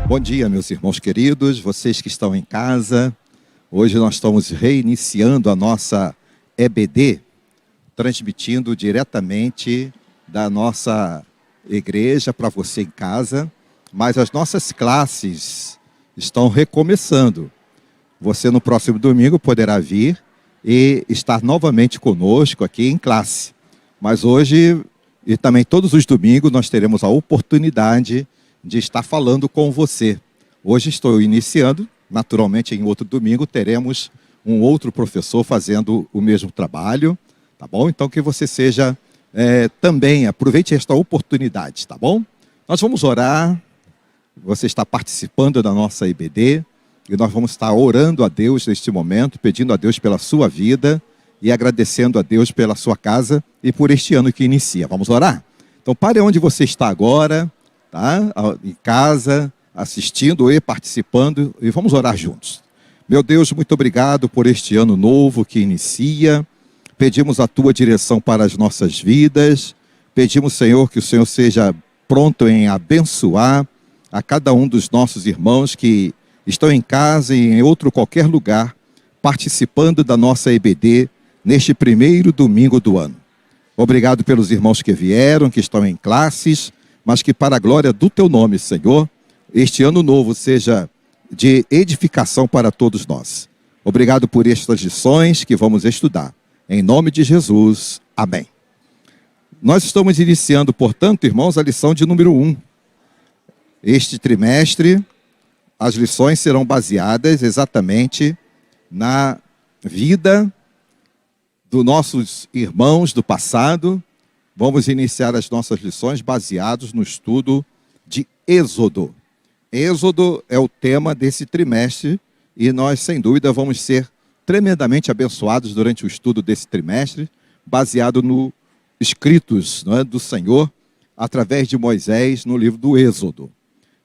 Bom dia, meus irmãos queridos, vocês que estão em casa. Hoje nós estamos reiniciando a nossa EBD, transmitindo diretamente da nossa igreja para você em casa, mas as nossas classes estão recomeçando. Você no próximo domingo poderá vir e estar novamente conosco aqui em classe. Mas hoje e também todos os domingos nós teremos a oportunidade de estar falando com você. Hoje estou iniciando, naturalmente em outro domingo teremos um outro professor fazendo o mesmo trabalho, tá bom? Então que você seja também, aproveite esta oportunidade, tá bom? Nós vamos orar, você está participando da nossa IBD e nós vamos estar orando a Deus neste momento, pedindo a Deus pela sua vida e agradecendo a Deus pela sua casa e por este ano que inicia. Vamos orar? Então pare onde você está agora, tá? Em casa, assistindo e participando, e vamos orar juntos. Meu Deus, muito obrigado por este ano novo que inicia. Pedimos a tua direção para as nossas vidas. Pedimos, Senhor, que o Senhor seja pronto em abençoar a cada um dos nossos irmãos que estão em casa e em outro qualquer lugar, participando da nossa EBD neste primeiro domingo do ano. Obrigado pelos irmãos que vieram, que estão em classes, mas que para a glória do teu nome, Senhor, este ano novo seja de edificação para todos nós. Obrigado por estas lições que vamos estudar. Em nome de Jesus, amém. Nós estamos iniciando, portanto, irmãos, a lição de número 1. Este trimestre, as lições serão baseadas exatamente na vida dos nossos irmãos do passado. Vamos iniciar as nossas lições baseados no estudo de Êxodo. Êxodo é o tema desse trimestre e nós, sem dúvida, vamos ser tremendamente abençoados durante o estudo desse trimestre, baseado nos escritos, não é, do Senhor, através de Moisés, no livro do Êxodo.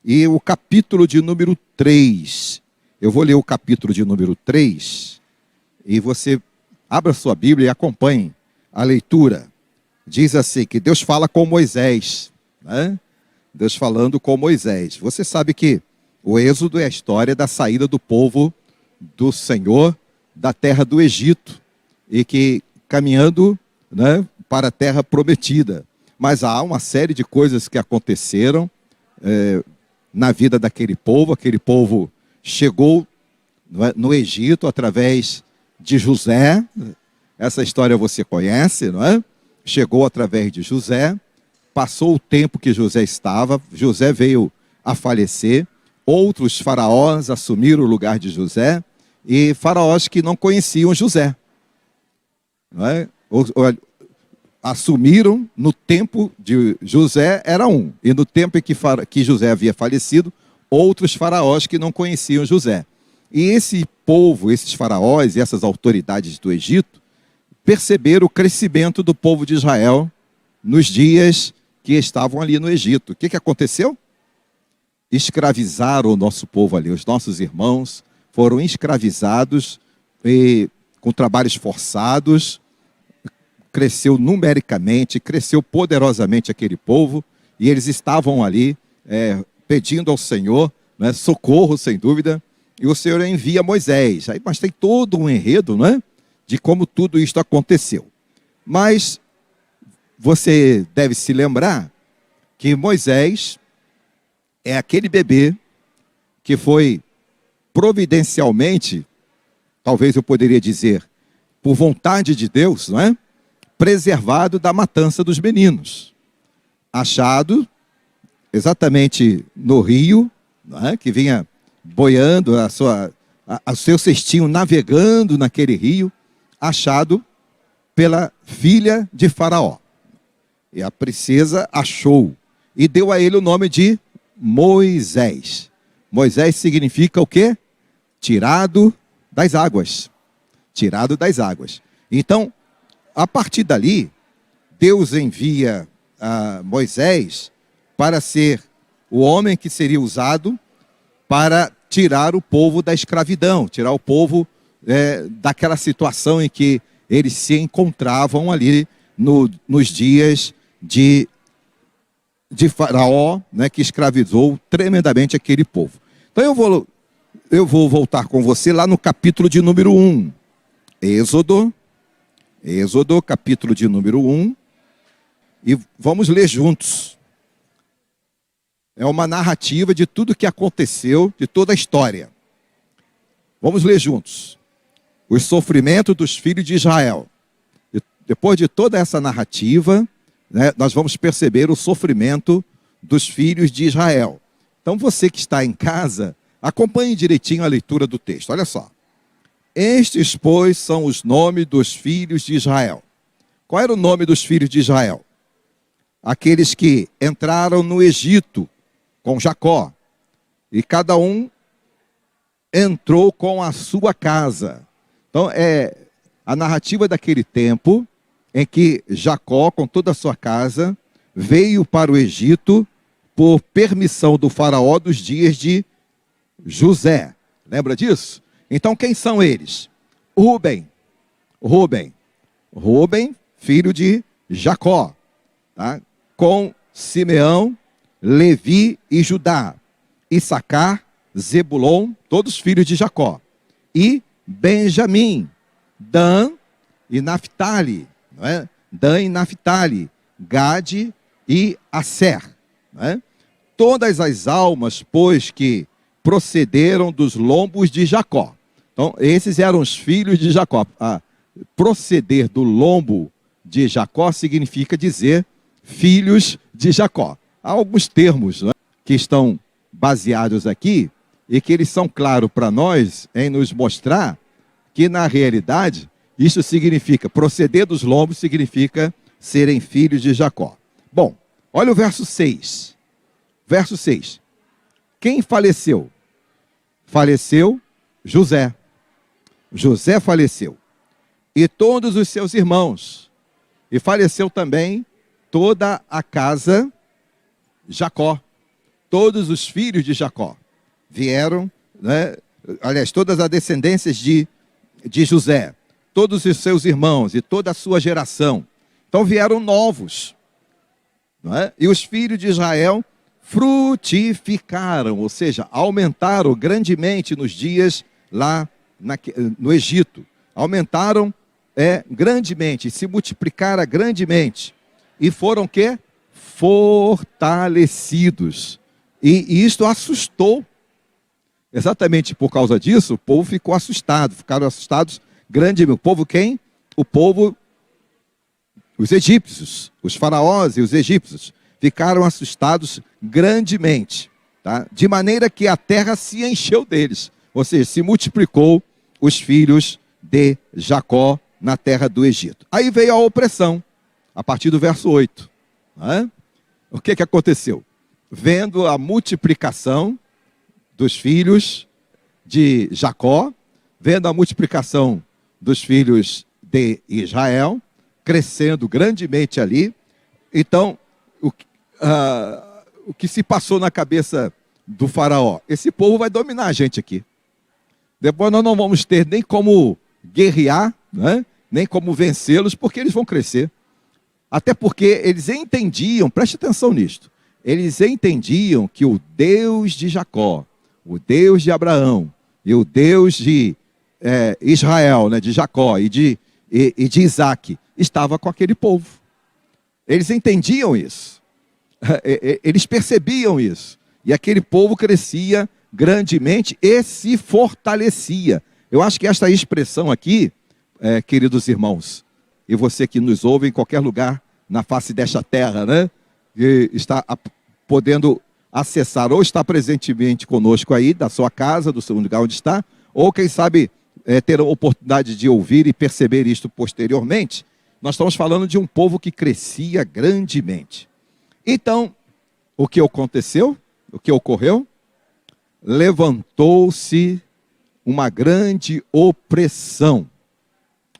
E o capítulo de número 3, eu vou ler o capítulo de número 3, e você abra sua Bíblia e acompanhe a leitura. Diz assim, que Deus fala com Moisés, né? Deus falando com Moisés. Você sabe que o Êxodo é a história da saída do povo do Senhor da terra do Egito e que caminhando, né, para a terra prometida. Mas há uma série de coisas que aconteceram na vida daquele povo. Aquele povo chegou no Egito através de José. Essa história você conhece, não é? Chegou através de José. Passou o tempo que José estava, José veio a falecer, outros faraós assumiram o lugar de José, e faraós que não conheciam José, não é? Assumiram no tempo de José, era um, e no tempo em que José havia falecido, outros faraós que não conheciam José. E esse povo, esses faraós e essas autoridades do Egito, perceberam o crescimento do povo de Israel nos dias que estavam ali no Egito. O que aconteceu? Escravizaram o nosso povo ali. Os nossos irmãos foram escravizados com trabalhos forçados. Cresceu numericamente, cresceu poderosamente aquele povo. E eles estavam ali pedindo ao Senhor, né, socorro, sem dúvida. E o Senhor envia Moisés. Mas tem todo um enredo, não é, de como tudo isto aconteceu. Mas você deve se lembrar que Moisés é aquele bebê que foi providencialmente, talvez eu poderia dizer, por vontade de Deus, não é? Preservado da matança dos meninos. Achado exatamente no rio, não é? Que vinha boiando o seu cestinho, navegando naquele rio, achado pela filha de Faraó. E a princesa achou e deu a ele o nome de Moisés. Moisés significa o quê? Tirado das águas. Tirado das águas. Então, a partir dali, Deus envia a Moisés para ser o homem que seria usado para tirar o povo da escravidão, tirar o povo daquela situação em que eles se encontravam ali nos dias de de Faraó, né, que escravizou tremendamente aquele povo. Então eu vou voltar com você lá no capítulo de número 1. Êxodo, capítulo de número 1. E vamos ler juntos. É uma narrativa de tudo que aconteceu, de toda a história. Vamos ler juntos. Os sofrimentos dos filhos de Israel. Depois de toda essa narrativa, né, nós vamos perceber o sofrimento dos filhos de Israel. Então você que está em casa, acompanhe direitinho a leitura do texto. Olha só. Estes, pois, são os nomes dos filhos de Israel. Qual era o nome dos filhos de Israel? Aqueles que entraram no Egito com Jacó. E cada um entrou com a sua casa. Então é a narrativa daquele tempo em que Jacó, com toda a sua casa, veio para o Egito por permissão do faraó dos dias de José. Lembra disso? Então quem são eles? Rúben, filho de Jacó, tá? Com Simeão, Levi e Judá, Issacar, Zebulon, todos filhos de Jacó, e Benjamim, Dan e Naphtali, não é? Dan e Naphtali, Gade e Asser, não é? Todas as almas, pois, que procederam dos lombos de Jacó. Então, esses eram os filhos de Jacó. Proceder do lombo de Jacó significa dizer filhos de Jacó. Há alguns termos, né, que estão baseados aqui e que eles são claros para nós em nos mostrar que, na realidade, isso significa, proceder dos lombos significa serem filhos de Jacó. Bom, olha o verso 6. Verso 6. Quem faleceu? Faleceu José. José faleceu. E todos os seus irmãos. E faleceu também toda a casa Jacó. Todos os filhos de Jacó vieram, né? Aliás, todas as descendências de José. Todos os seus irmãos e toda a sua geração. Então vieram novos. Não é? E os filhos de Israel frutificaram, ou seja, aumentaram grandemente nos dias lá no Egito. Aumentaram grandemente, se multiplicaram grandemente. E foram o quê? Fortalecidos. E isto assustou. Exatamente por causa disso, o povo ficou assustado. Ficaram assustados grandemente. O povo quem? O povo, os egípcios, os faraós e os egípcios. Ficaram assustados grandemente, tá? De maneira que a terra se encheu deles, ou seja, se multiplicou os filhos de Jacó na terra do Egito. Aí veio a opressão, a partir do verso 8. Né? O que aconteceu? Vendo a multiplicação dos filhos de Jacó, vendo a multiplicação dos filhos de Israel, crescendo grandemente ali, então o que se passou na cabeça do faraó? Esse povo vai dominar a gente aqui. Depois nós não vamos ter nem como guerrear, né? Nem como vencê-los, porque eles vão crescer. Até porque eles entendiam, preste atenção nisto, eles entendiam que o Deus de Jacó, o Deus de Abraão e o Deus de Israel, né? De Jacó e de Isaac, estava com aquele povo. Eles entendiam isso. Eles percebiam isso. E aquele povo crescia grandemente e se fortalecia. Eu acho que esta expressão aqui, queridos irmãos, e você que nos ouve em qualquer lugar na face desta terra, né? E está podendo acessar ou está presentemente conosco aí, da sua casa, do seu lugar onde está, ou quem sabe ter a oportunidade de ouvir e perceber isto posteriormente. Nós estamos falando de um povo que crescia grandemente. Então, o que aconteceu? O que ocorreu? Levantou-se uma grande opressão.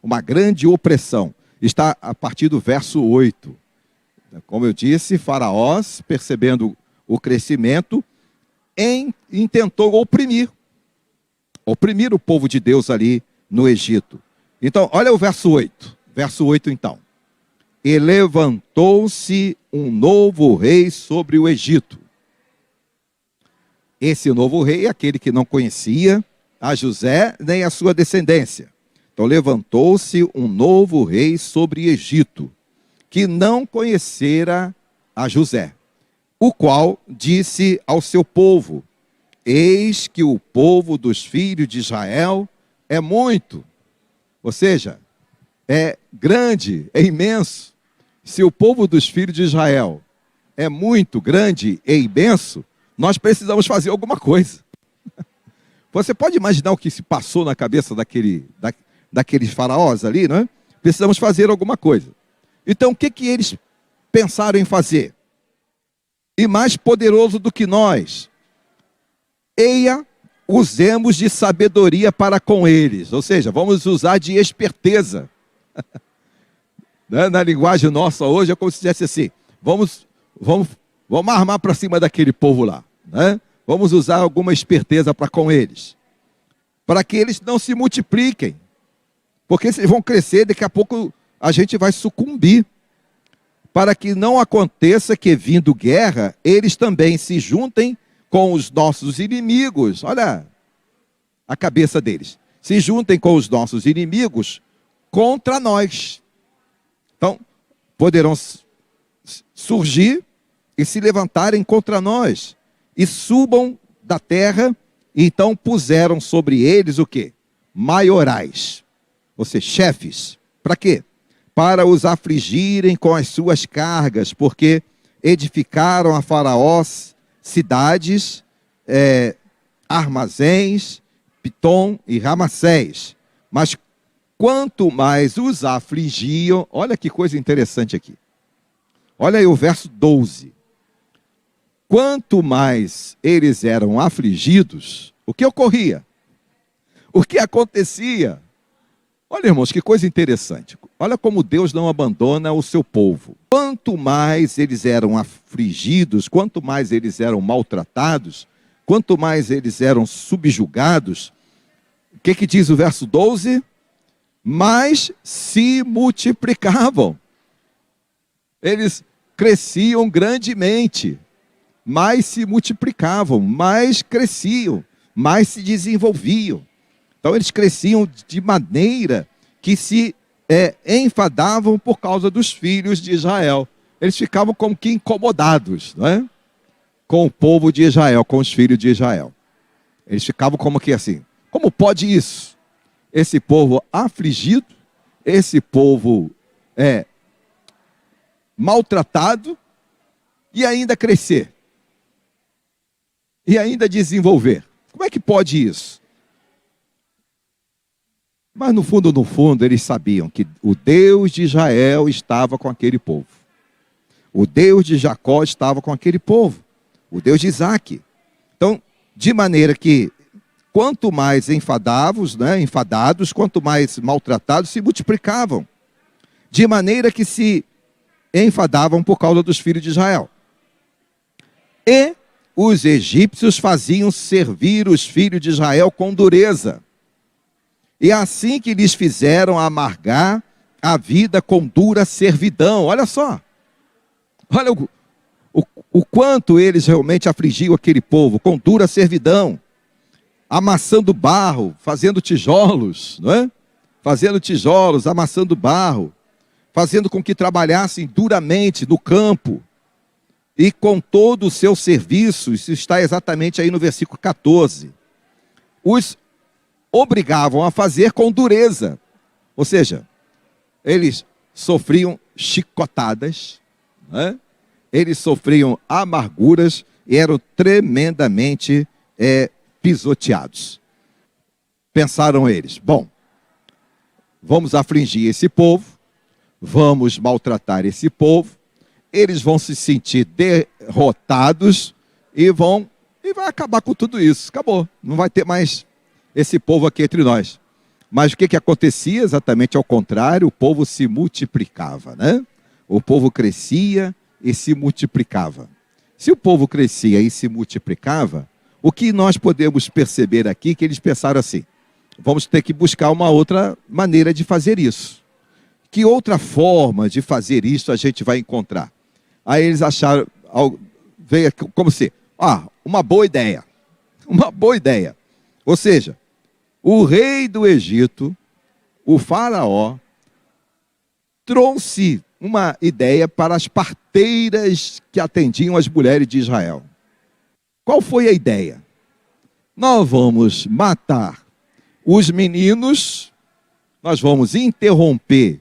Uma grande opressão. Está a partir do verso 8. Como eu disse, Faraós, percebendo o crescimento, intentou oprimir o povo de Deus ali no Egito. Então, olha o verso 8. Verso 8, então. e levantou-se um novo rei sobre o Egito. Esse novo rei é aquele que não conhecia a José nem a sua descendência. Então levantou-se um novo rei sobre o Egito, que não conhecera a José, o qual disse ao seu povo: eis que o povo dos filhos de Israel é muito. Ou seja, é grande, é imenso. Se o povo dos filhos de Israel é muito grande e imenso, nós precisamos fazer alguma coisa. Você pode imaginar o que se passou na cabeça daqueles faraós ali, não é? Precisamos fazer alguma coisa. Então, o que eles pensaram em fazer? E mais poderoso do que nós, eia, usemos de sabedoria para com eles. Ou seja, vamos usar de esperteza. Na linguagem nossa hoje é como se dissesse assim: vamos armar para cima daquele povo lá, né? Vamos usar alguma esperteza para com eles, para que eles não se multipliquem, porque se eles vão crescer, daqui a pouco a gente vai sucumbir, para que não aconteça que, vindo guerra, eles também se juntem com os nossos inimigos. Olha a cabeça deles: se juntem com os nossos inimigos contra nós. Então, poderão surgir e se levantarem contra nós, e subam da terra, e então puseram sobre eles o quê? Maiorais, ou seja, chefes. Para quê? Para os afligirem com as suas cargas, porque edificaram a Faraó cidades, armazéns, Pitom e Ramassés. Mas quanto mais os afligiam, olha que coisa interessante aqui. Olha aí o verso 12. Quanto mais eles eram afligidos, o que ocorria? O que acontecia? Olha, irmãos, que coisa interessante. Olha como Deus não abandona o seu povo. Quanto mais eles eram afligidos, quanto mais eles eram maltratados, quanto mais eles eram subjugados, o que diz o verso 12? Mais se multiplicavam. Eles cresciam grandemente, mais se multiplicavam, mais cresciam, mais se desenvolviam. Então eles cresciam de maneira que se enfadavam por causa dos filhos de Israel. Eles ficavam como que incomodados, não é? Com o povo de Israel, com os filhos de Israel. Eles ficavam como que assim: como pode isso? Esse povo afligido, esse povo maltratado, e ainda crescer, e ainda desenvolver. Como é que pode isso? Mas no fundo, eles sabiam que o Deus de Israel estava com aquele povo. O Deus de Jacó estava com aquele povo. O Deus de Isaac. Então, de maneira que, quanto mais enfadados, quanto mais maltratados, se multiplicavam. De maneira que se enfadavam por causa dos filhos de Israel. E os egípcios faziam servir os filhos de Israel com dureza. E assim que lhes fizeram amargar a vida com dura servidão. Olha só. Olha o quanto eles realmente afligiam aquele povo, com dura servidão. Amassando barro, fazendo tijolos, não é? Fazendo tijolos, amassando barro. Fazendo com que trabalhassem duramente no campo. E com todo o seu serviço, isso está exatamente aí no versículo 14. Os obrigavam a fazer com dureza. Ou seja, eles sofriam chicotadas, né? Eles sofriam amarguras e eram tremendamente pisoteados. Pensaram eles: bom, vamos afligir esse povo, vamos maltratar esse povo, eles vão se sentir derrotados e vai acabar com tudo isso. Acabou, não vai ter mais esse povo aqui entre nós. Mas o que acontecia? Exatamente ao contrário, o povo se multiplicava, né? O povo crescia e se multiplicava. Se o povo crescia e se multiplicava, o que nós podemos perceber aqui é que eles pensaram assim: vamos ter que buscar uma outra maneira de fazer isso. que outra forma de fazer isso a gente vai encontrar? Aí eles acharam, veio como se, uma boa ideia. Uma boa ideia. Ou seja, o rei do Egito, o faraó, trouxe uma ideia para as parteiras que atendiam as mulheres de Israel. Qual foi a ideia? Nós vamos matar os meninos, nós vamos interromper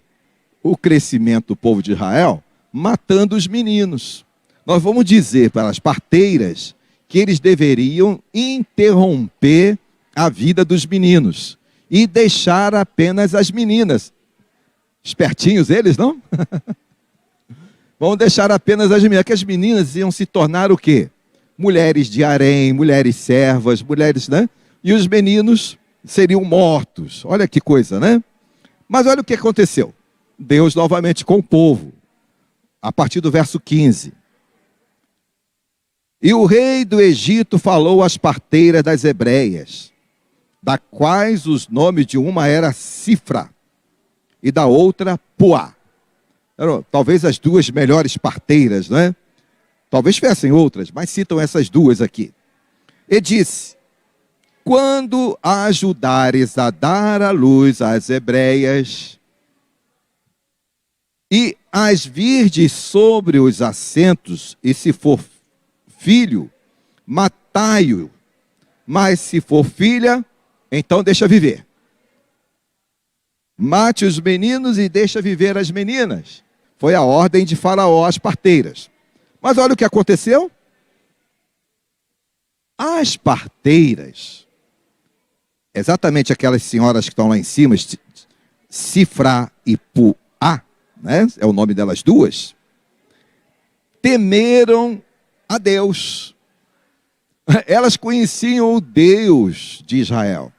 o crescimento do povo de Israel, matando os meninos. Nós vamos dizer para as parteiras que eles deveriam interromper a vida dos meninos e deixar apenas as meninas. Espertinhos eles, não? Vão deixar apenas as meninas, que as meninas iam se tornar o quê? Mulheres de harém, mulheres servas, mulheres, né? E os meninos seriam mortos. Olha que coisa, né? Mas olha o que aconteceu. Deus novamente com o povo. A partir do verso 15. E o rei do Egito falou às parteiras das hebreias, da quais os nomes de uma era Sifra e da outra Puá. Eram talvez as duas melhores parteiras, né? Talvez tivessem outras, mas citam essas duas aqui. E disse: quando ajudares a dar à luz às hebreias, e as virdes sobre os assentos, e se for filho, matai-o, mas se for filha, então deixa viver. Mate os meninos e deixa viver as meninas. Foi a ordem de Faraó às parteiras. Mas olha o que aconteceu. As parteiras, exatamente aquelas senhoras que estão lá em cima, Sifra e Puá, né? É o nome delas duas, temeram a Deus. Elas conheciam o Deus de Israel.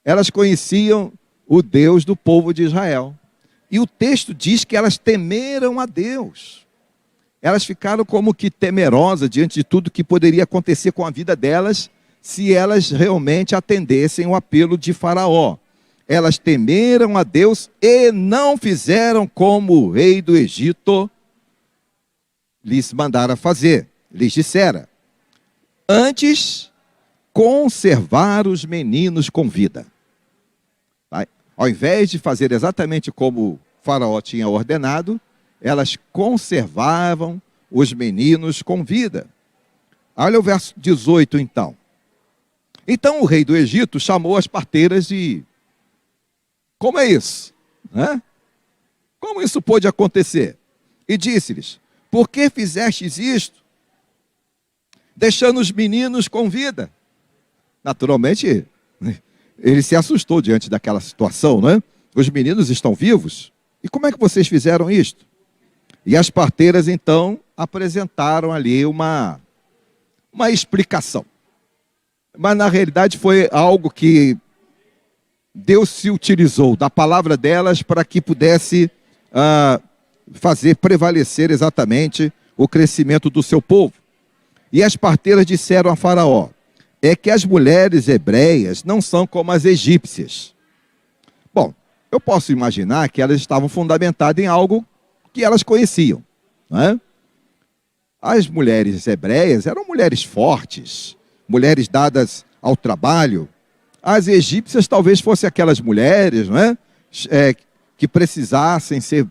Elas conheciam o Deus do povo de Israel. E o texto diz que elas temeram a Deus. Elas ficaram como que temerosas diante de tudo que poderia acontecer com a vida delas se elas realmente atendessem o apelo de Faraó. Elas temeram a Deus e não fizeram como o rei do Egito lhes mandara fazer. Lhes dissera: antes, conservar os meninos com vida. Ao invés de fazer exatamente como o Faraó tinha ordenado, elas conservavam os meninos com vida. Olha o verso 18 então. Então o rei do Egito chamou as parteiras e... como é isso? Como isso pôde acontecer? E disse-lhes: por que fizestes isto, deixando os meninos com vida? Naturalmente, ele se assustou diante daquela situação, né? Os meninos estão vivos? E como é que vocês fizeram isto? E as parteiras, então, apresentaram ali uma explicação. Mas, na realidade, foi algo que Deus se utilizou da palavra delas para que pudesse fazer prevalecer exatamente o crescimento do seu povo. E as parteiras disseram a Faraó: é que as mulheres hebreias não são como as egípcias. Bom, eu posso imaginar que elas estavam fundamentadas em algo que elas conheciam, não é? As mulheres hebreias eram mulheres fortes, mulheres dadas ao trabalho. As egípcias talvez fossem aquelas mulheres, não é? Que precisassem ser,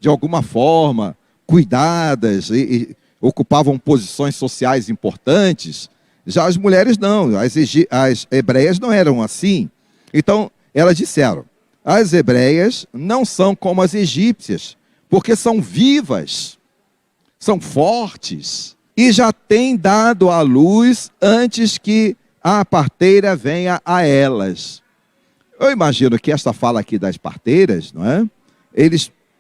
de alguma forma, cuidadas e ocupavam posições sociais importantes. Já as mulheres não, as hebreias não eram assim. Então, elas disseram: as hebreias não são como as egípcias, porque são vivas, são fortes, e já têm dado à luz antes que a parteira venha a elas. Eu imagino que esta fala aqui das parteiras, não é?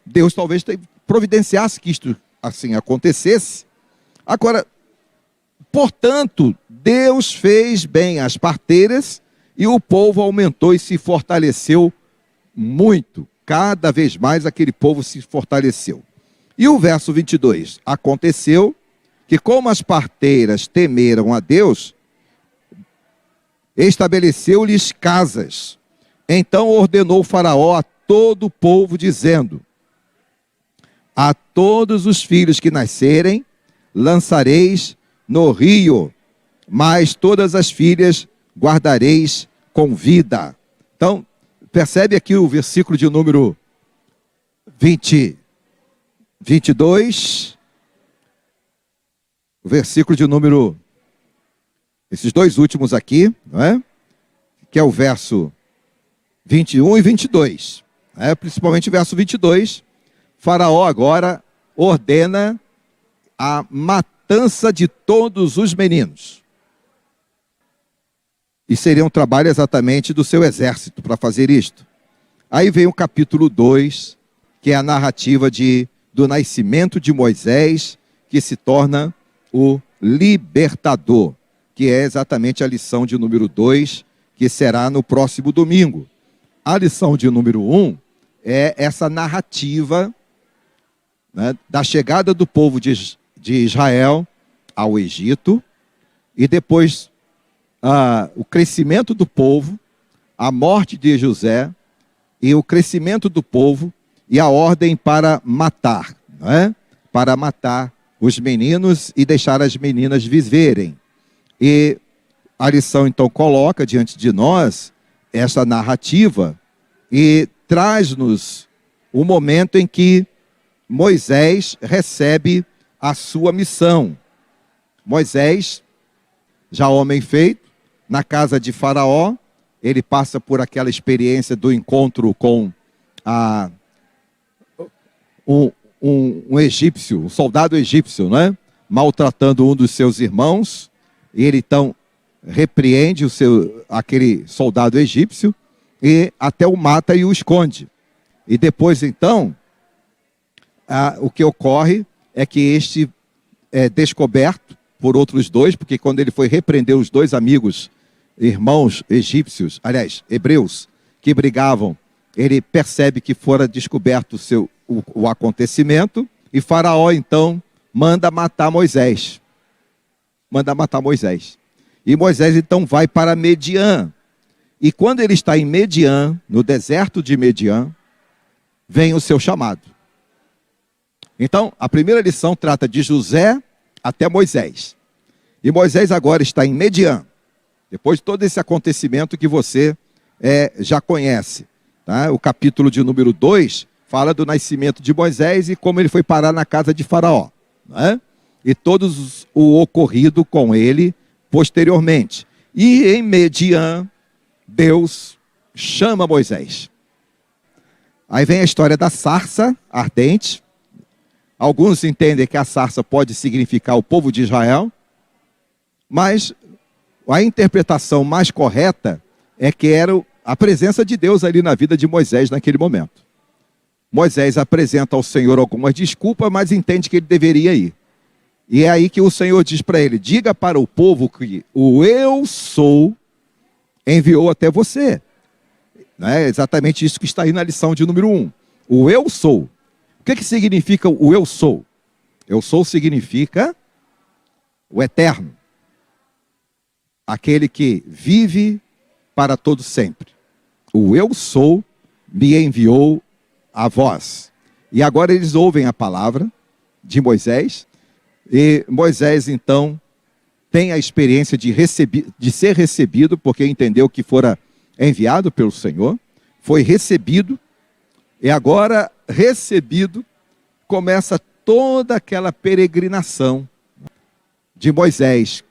Deus talvez providenciasse que isto assim acontecesse. Agora, portanto, Deus fez bem às parteiras e o povo aumentou e se fortaleceu muito. Cada vez mais aquele povo se fortaleceu. E o verso 22. Aconteceu que, como as parteiras temeram a Deus, estabeleceu-lhes casas. Então ordenou o Faraó a todo o povo, dizendo: a todos os filhos que nascerem, lançareis no rio, mas todas as filhas guardareis com vida. Então, percebe aqui o versículo de número 22, o versículo de número, esses dois últimos aqui, não é? Que é o verso 21 e 22, principalmente o verso 22, Faraó agora ordena a matança de todos os meninos. E seria um trabalho exatamente do seu exército para fazer isto. Aí vem o capítulo 2, que é a narrativa do nascimento de Moisés, que se torna o libertador, que é exatamente a lição de número 2, que será no próximo domingo. A lição de número 1 é essa narrativa, né, da chegada do povo de Israel ao Egito, e depois o crescimento do povo, a morte de José, e o crescimento do povo, e a ordem para matar, né? Para matar os meninos e deixar as meninas viverem. E a lição então coloca diante de nós essa narrativa e traz-nos o momento em que Moisés recebe a sua missão. Moisés, já homem feito, na casa de Faraó, ele passa por aquela experiência do encontro com um egípcio, um soldado egípcio, né? Maltratando um dos seus irmãos, e ele então repreende aquele soldado egípcio e até o mata e o esconde. E depois então, o que ocorre é que este é descoberto por outros dois, porque quando ele foi repreender os dois amigos, irmãos egípcios, aliás, hebreus, que brigavam, ele percebe que fora descoberto o acontecimento, e Faraó então manda matar Moisés. E Moisés então vai para Mediã. E quando ele está em Mediã, no deserto de Mediã, vem o seu chamado. Então, a primeira lição trata de José até Moisés. E Moisés agora está em Mediã, depois de todo esse acontecimento que você já conhece. Tá? O capítulo de número 2 fala do nascimento de Moisés e como ele foi parar na casa de Faraó. Né? E todos o ocorrido com ele posteriormente. E em Mediã, Deus chama Moisés. Aí vem a história da sarça ardente. Alguns entendem que a sarça pode significar o povo de Israel, mas a interpretação mais correta é que era a presença de Deus ali na vida de Moisés naquele momento. Moisés apresenta ao Senhor algumas desculpas, mas entende que ele deveria ir. E é aí que o Senhor diz para ele: diga para o povo que o eu sou enviou até você. Não é exatamente isso que está aí na lição de número 1. O eu sou. O que significa o eu sou? Eu sou significa o eterno. Aquele que vive para todo sempre. O eu sou me enviou a vós. E agora eles ouvem a palavra de Moisés. E Moisés então tem a experiência de ser recebido, porque entendeu que fora enviado pelo Senhor. Foi recebido. E agora, recebido, começa toda aquela peregrinação de Moisés,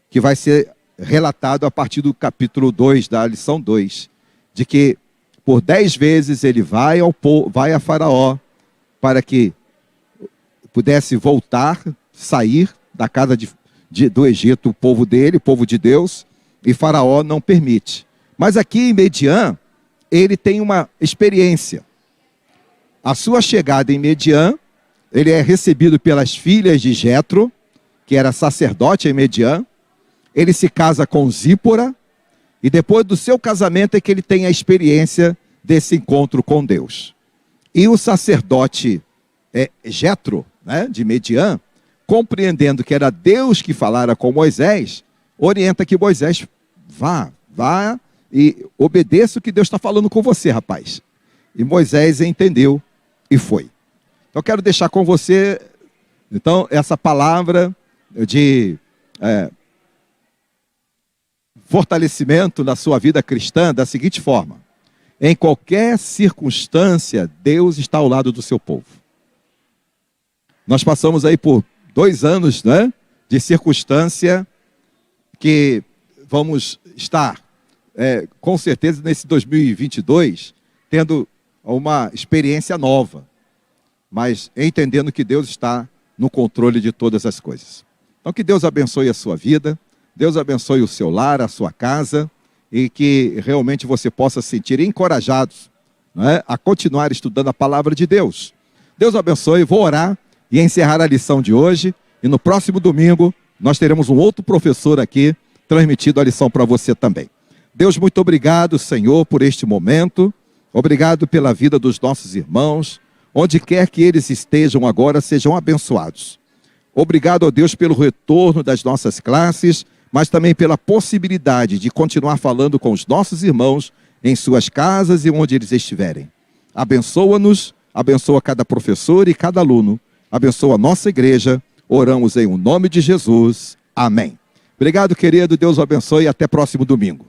que vai ser relatado a partir do capítulo 2, da lição 2, de que por 10 vezes ele vai a Faraó, para que pudesse voltar, sair da casa do Egito, o povo dele, o povo de Deus, e Faraó não permite. Mas aqui em Mediã, ele tem uma experiência. A sua chegada em Mediã, ele é recebido pelas filhas de Jetro, que era sacerdote em Mediã. Ele se casa com Zípora, e depois do seu casamento é que ele tem a experiência desse encontro com Deus. E o sacerdote Jetro, né, de Mediã, compreendendo que era Deus que falara com Moisés, orienta que Moisés vá e obedeça o que Deus está falando com você, rapaz. E Moisés entendeu e foi. Então, quero deixar com você, então, essa palavra de fortalecimento na sua vida cristã da seguinte forma: em qualquer circunstância, Deus está ao lado do seu povo. Nós passamos aí por 2 anos, né, de circunstância que vamos estar, com certeza, nesse 2022, tendo uma experiência nova, mas entendendo que Deus está no controle de todas as coisas. Então, que Deus abençoe a sua vida, Deus abençoe o seu lar, a sua casa, e que realmente você possa se sentir encorajado, né, a continuar estudando a palavra de Deus. Deus abençoe, vou orar e encerrar a lição de hoje, e no próximo domingo nós teremos um outro professor aqui, transmitindo a lição para você também. Deus, muito obrigado, Senhor, por este momento, obrigado pela vida dos nossos irmãos, onde quer que eles estejam agora, sejam abençoados. Obrigado, ó Deus, pelo retorno das nossas classes, mas também pela possibilidade de continuar falando com os nossos irmãos em suas casas e onde eles estiverem. Abençoa-nos, abençoa cada professor e cada aluno, abençoa a nossa igreja, oramos em o nome de Jesus. Amém. Obrigado, querido, Deus o abençoe e até próximo domingo.